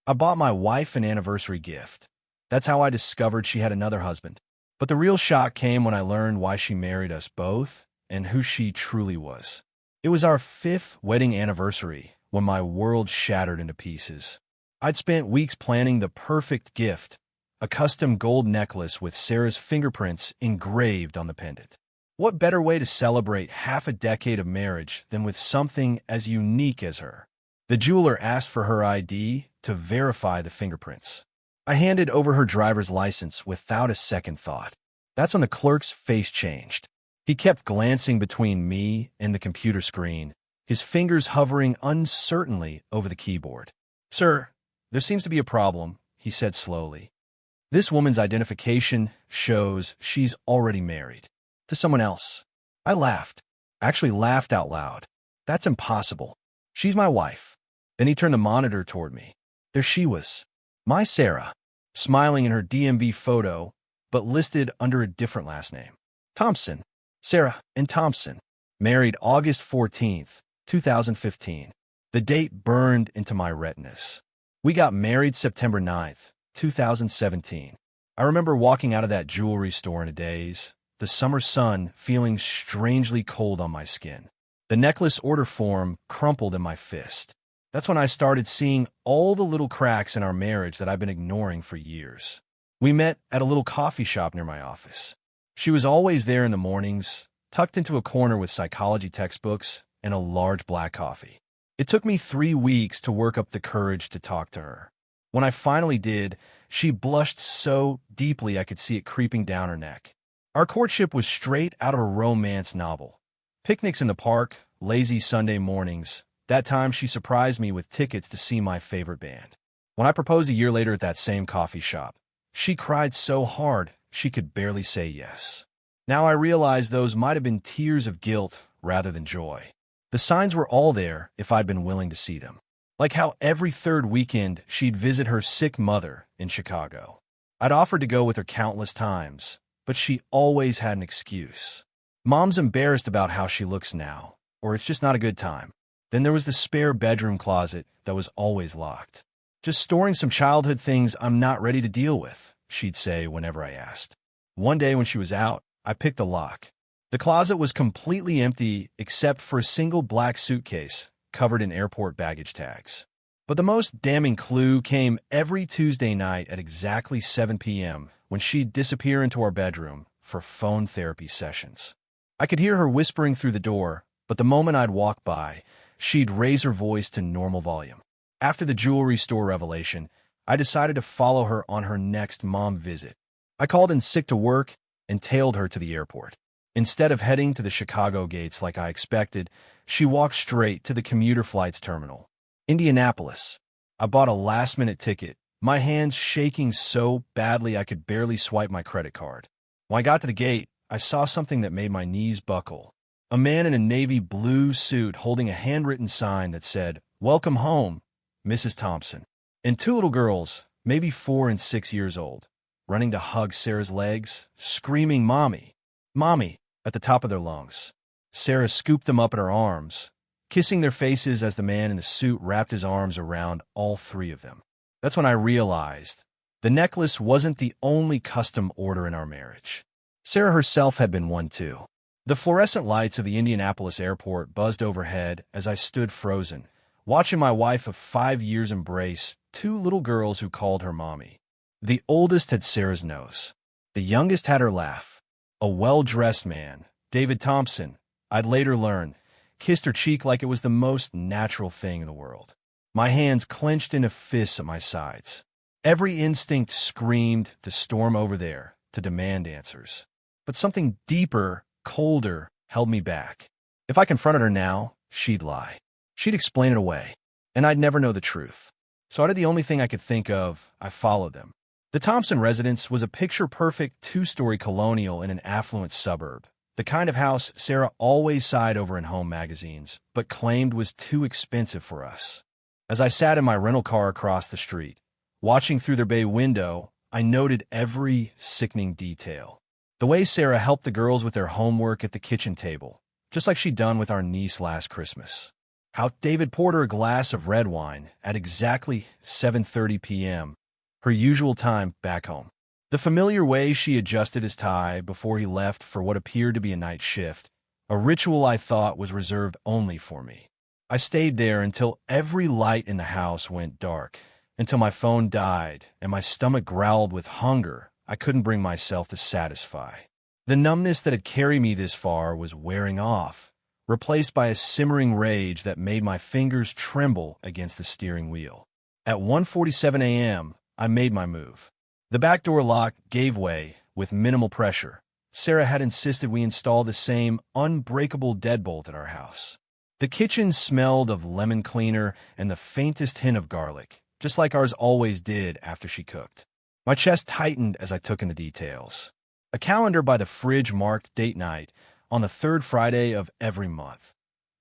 I bought my wife an anniversary gift. That's how I discovered she had another husband. But the real shock came when I learned why she married us both and who she truly was. It was our 5th wedding anniversary when my world shattered into pieces. I'd spent weeks planning the perfect gift, a custom gold necklace with Sarah's fingerprints engraved on the pendant. What better way to celebrate half a decade of marriage than with something as unique as her? The jeweler asked for her ID to verify the fingerprints. I handed over her driver's license without a second thought. That's when the clerk's face changed. He kept glancing between me and the computer screen, his fingers hovering uncertainly over the keyboard. "Sir, there seems to be a problem," he said slowly. "This woman's identification shows she's already married to someone else." I laughed. I actually laughed out loud. "That's impossible. She's my wife." Then he turned the monitor toward me. There she was, my Sarah, smiling in her DMV photo, but listed under a different last name. Thompson. Sarah and Thompson. Married August 14th, 2015. The date burned into my retinas. We got married September 9th, 2017. I remember walking out of that jewelry store in a daze, the summer sun feeling strangely cold on my skin. The necklace order form crumpled in my fist. That's when I started seeing all the little cracks in our marriage that I've been ignoring for years. We met at a little coffee shop near my office. She was always there in the mornings, tucked into a corner with psychology textbooks and a large black coffee. It took me 3 weeks to work up the courage to talk to her. When I finally did, she blushed so deeply I could see it creeping down her neck. Our courtship was straight out of a romance novel. Picnics in the park, lazy Sunday mornings. That time she surprised me with tickets to see my favorite band. When I proposed a year later at that same coffee shop, she cried so hard she could barely say yes. Now I realize those might have been tears of guilt rather than joy. The signs were all there if I'd been willing to see them. Like how every 3rd weekend she'd visit her sick mother in Chicago. I'd offered to go with her countless times, but she always had an excuse. Mom's embarrassed about how she looks now, or it's just not a good time. Then there was the spare bedroom closet that was always locked. "Just storing some childhood things I'm not ready to deal with," she'd say whenever I asked. One day when she was out, I picked the lock. The closet was completely empty except for a single black suitcase covered in airport baggage tags. But the most damning clue came every Tuesday night at exactly 7 p.m. when she'd disappear into our bedroom for phone therapy sessions. I could hear her whispering through the door, but the moment I'd walk by, she'd raise her voice to normal volume. After the jewelry store revelation, I decided to follow her on her next mom visit. I called in sick to work and tailed her to the airport. Instead of heading to the Chicago gates like I expected, she walked straight to the commuter flights terminal. Indianapolis. I bought a last-minute ticket, my hands shaking so badly I could barely swipe my credit card. When I got to the gate, I saw something that made my knees buckle. A man in a navy blue suit holding a handwritten sign that said, "Welcome home, Mrs. Thompson." And 2 little girls, maybe 4 and 6 years old, running to hug Sarah's legs, screaming, "Mommy, Mommy," at the top of their lungs. Sarah scooped them up in her arms, kissing their faces as the man in the suit wrapped his arms around all 3 of them. That's when I realized the necklace wasn't the only custom order in our marriage. Sarah herself had been one too. The fluorescent lights of the Indianapolis airport buzzed overhead as I stood frozen, watching my wife of 5 years embrace 2 little girls who called her mommy. The oldest had Sarah's nose. The youngest had her laugh. A well-dressed man, David Thompson, I'd later learn, kissed her cheek like it was the most natural thing in the world. My hands clenched into fists at my sides. Every instinct screamed to storm over there, to demand answers. But something deeper, colder, held me back. If I confronted her now, she'd lie. She'd explain it away, and I'd never know the truth. So I did the only thing I could think of. I followed them. The Thompson residence was a picture-perfect 2-story colonial in an affluent suburb, the kind of house Sarah always sighed over in home magazines, but claimed was too expensive for us. As I sat in my rental car across the street, watching through their bay window, I noted every sickening detail. The way Sarah helped the girls with their homework at the kitchen table, just like she'd done with our niece last Christmas. How David poured her a glass of red wine at exactly 7:30 p.m., her usual time back home. The familiar way she adjusted his tie before he left for what appeared to be a night shift, a ritual I thought was reserved only for me. I stayed there until every light in the house went dark, until my phone died and my stomach growled with hunger I couldn't bring myself to satisfy. The numbness that had carried me this far was wearing off, replaced by a simmering rage that made my fingers tremble against the steering wheel. At 1:47 a.m., I made my move. The back door lock gave way with minimal pressure. Sarah had insisted we install the same unbreakable deadbolt at our house. The kitchen smelled of lemon cleaner and the faintest hint of garlic, just like ours always did after she cooked. My chest tightened as I took in the details. A calendar by the fridge marked date night on the third Friday of every month,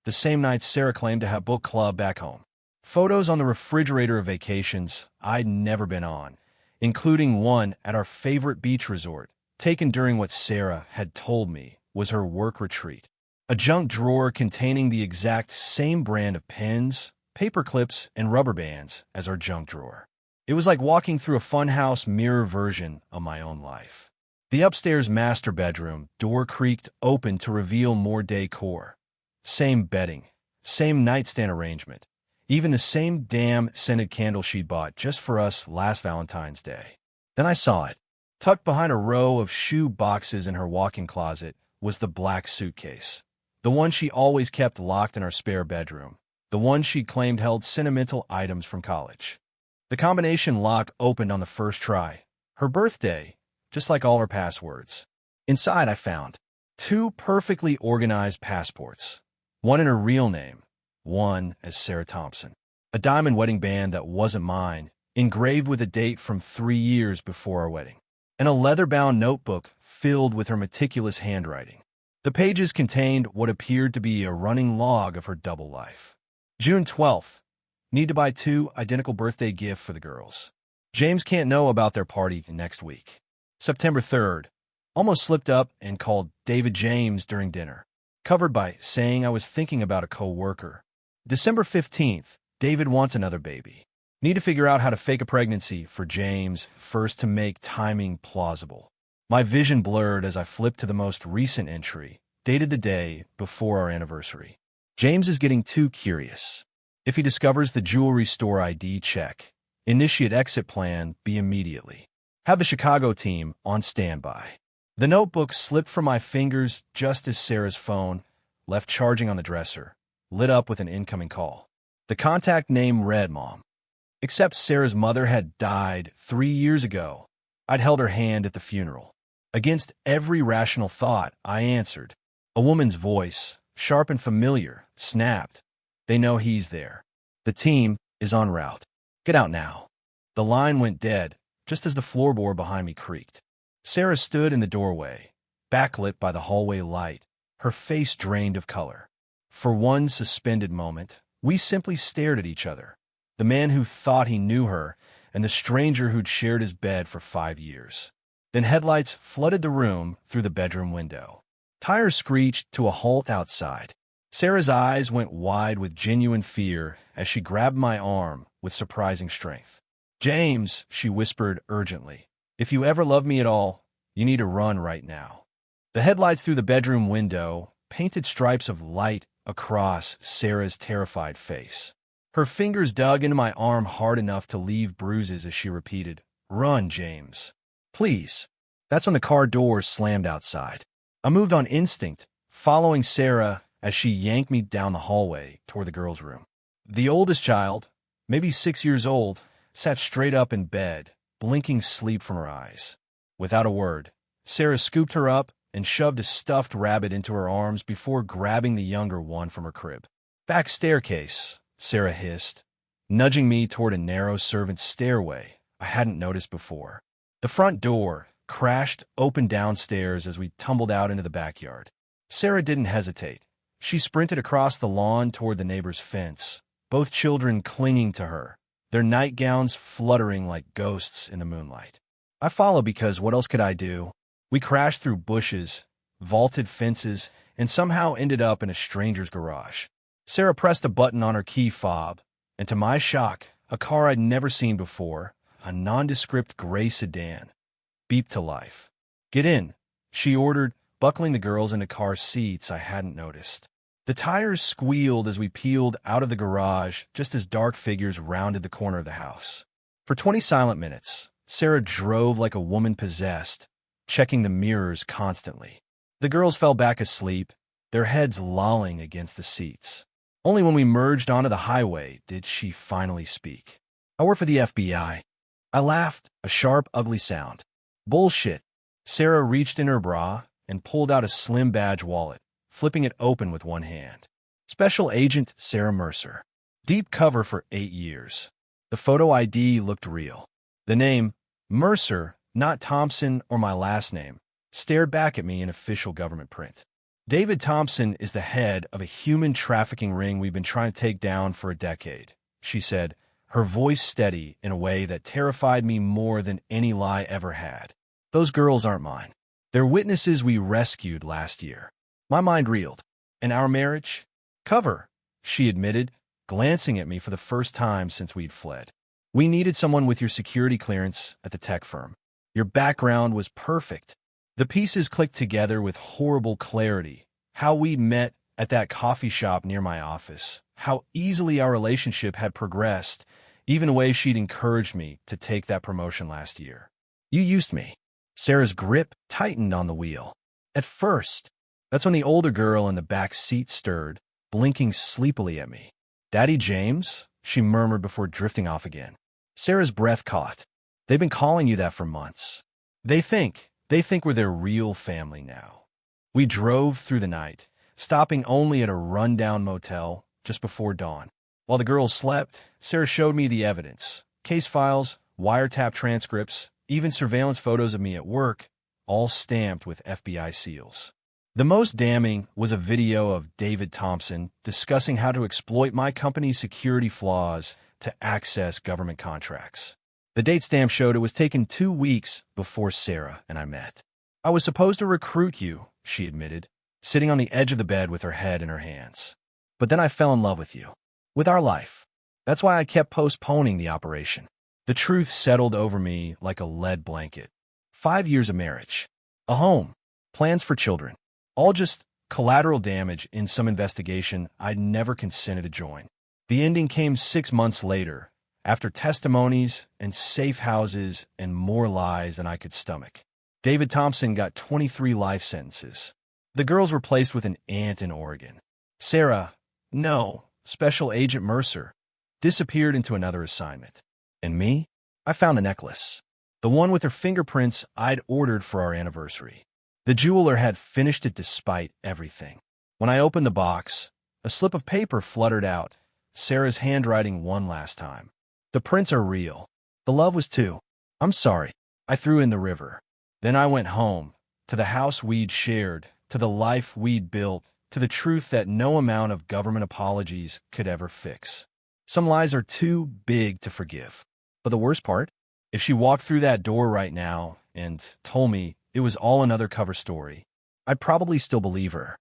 the same night Sarah claimed to have book club back home. Photos on the refrigerator of vacations I'd never been on, including one at our favorite beach resort, taken during what Sarah had told me was her work retreat. A junk drawer containing the exact same brand of pens, paper clips, and rubber bands as our junk drawer. It was like walking through a funhouse mirror version of my own life. The upstairs master bedroom door creaked open to reveal more decor. Same bedding, same nightstand arrangement, even the same damn scented candle she'd bought just for us last Valentine's Day. Then I saw it. Tucked behind a row of shoe boxes in her walk-in closet was the black suitcase. The one she always kept locked in our spare bedroom. The one she claimed held sentimental items from college. The combination lock opened on the first try. Her birthday, just like all her passwords. Inside, I found 2 perfectly organized passports, one in her real name, one as Sarah Thompson, a diamond wedding band that wasn't mine, engraved with a date from 3 years before our wedding, and a leather-bound notebook filled with her meticulous handwriting. The pages contained what appeared to be a running log of her double life. June 12th. Need to buy 2 identical birthday gifts for the girls. James can't know about their party next week. September 3rd. Almost slipped up and called David James during dinner, covered by saying I was thinking about a co-worker. December 15th. David wants another baby. Need to figure out how to fake a pregnancy for James first to make timing plausible. My vision blurred as I flipped to the most recent entry, dated the day before our anniversary. James is getting too curious. If he discovers the jewelry store ID, check. Initiate exit plan, be immediately. Have the Chicago team on standby. The notebook slipped from my fingers just as Sarah's phone, left charging on the dresser, lit up with an incoming call. The contact name read Mom. Except Sarah's mother had died 3 years ago. I'd held her hand at the funeral. Against every rational thought, I answered. A woman's voice, sharp and familiar, snapped. They know he's there. The team is en route. Get out now. The line went dead, just as the floorboard behind me creaked. Sarah stood in the doorway, backlit by the hallway light, her face drained of color. For one suspended moment, we simply stared at each other. The man who thought he knew her, and the stranger who'd shared his bed for 5 years. Then headlights flooded the room through the bedroom window. Tires screeched to a halt outside. Sarah's eyes went wide with genuine fear as she grabbed my arm with surprising strength. James, she whispered urgently, if you ever love me at all, you need to run right now. The headlights through the bedroom window painted stripes of light across Sarah's terrified face. Her fingers dug into my arm hard enough to leave bruises as she repeated, Run, James. Please. That's when the car doors slammed outside. I moved on instinct, following Sarah as she yanked me down the hallway toward the girls' room. The oldest child, maybe 6 years old, sat straight up in bed, blinking sleep from her eyes. Without a word, Sarah scooped her up and shoved a stuffed rabbit into her arms before grabbing the younger one from her crib. Back staircase, Sarah hissed, nudging me toward a narrow servant's stairway I hadn't noticed before. The front door crashed open downstairs as we tumbled out into the backyard. Sarah didn't hesitate. She sprinted across the lawn toward the neighbor's fence, both children clinging to her, their nightgowns fluttering like ghosts in the moonlight. I followed because what else could I do? We crashed through bushes, vaulted fences, and somehow ended up in a stranger's garage. Sarah pressed a button on her key fob, and to my shock, a car I'd never seen before, a nondescript gray sedan, beeped to life. "Get in," she ordered, buckling the girls into car seats I hadn't noticed. The tires squealed as we peeled out of the garage just as dark figures rounded the corner of the house. For 20 silent minutes, Sarah drove like a woman possessed, checking the mirrors constantly. The girls fell back asleep, their heads lolling against the seats. Only when we merged onto the highway did she finally speak. "I work for the FBI." I laughed, a sharp, ugly sound. "Bullshit." Sarah reached in her bra and pulled out a slim badge wallet, flipping it open with one hand. "Special Agent Sarah Mercer. Deep cover for 8 years. The photo ID looked real. The name, Mercer, not Thompson or my last name, stared back at me in official government print. "David Thompson is the head of a human trafficking ring we've been trying to take down for a decade," she said, her voice steady in a way that terrified me more than any lie ever had. "Those girls aren't mine. They're witnesses we rescued last year." My mind reeled. "And our marriage?" "Cover," she admitted, glancing at me for the first time since we'd fled. "We needed someone with your security clearance at the tech firm. Your background was perfect." The pieces clicked together with horrible clarity. How we'd met at that coffee shop near my office. How easily our relationship had progressed, even the way she'd encouraged me to take that promotion last year. "You used me." Sarah's grip tightened on the wheel. "At first." That's when the older girl in the back seat stirred, blinking sleepily at me. "Daddy James?" she murmured before drifting off again. Sarah's breath caught. "They've been calling you that for months. They think we're their real family now." We drove through the night, stopping only at a rundown motel just before dawn. While the girls slept, Sarah showed me the evidence. Case files, wiretap transcripts, even surveillance photos of me at work, all stamped with FBI seals. The most damning was a video of David Thompson discussing how to exploit my company's security flaws to access government contracts. The date stamp showed it was taken 2 weeks before Sarah and I met. "I was supposed to recruit you," she admitted, sitting on the edge of the bed with her head in her hands. "But then I fell in love with you. With our life. That's why I kept postponing the operation." The truth settled over me like a lead blanket. 5 years of marriage. A home. Plans for children. All just collateral damage in some investigation I'd never consented to join. The ending came 6 months later, after testimonies and safe houses and more lies than I could stomach. David Thompson got 23 life sentences. The girls were placed with an aunt in Oregon. Sarah, no, Special Agent Mercer, disappeared into another assignment. And me? I found a necklace. The one with her fingerprints I'd ordered for our anniversary. The jeweler had finished it despite everything. When I opened the box, a slip of paper fluttered out, Sarah's handwriting one last time. "The prints are real. The love was too. I'm sorry." I threw in the river. Then I went home, to the house we'd shared, to the life we'd built, to the truth that no amount of government apologies could ever fix. Some lies are too big to forgive. But the worst part? If she walked through that door right now and told me it was all another cover story, I'd probably still believe her.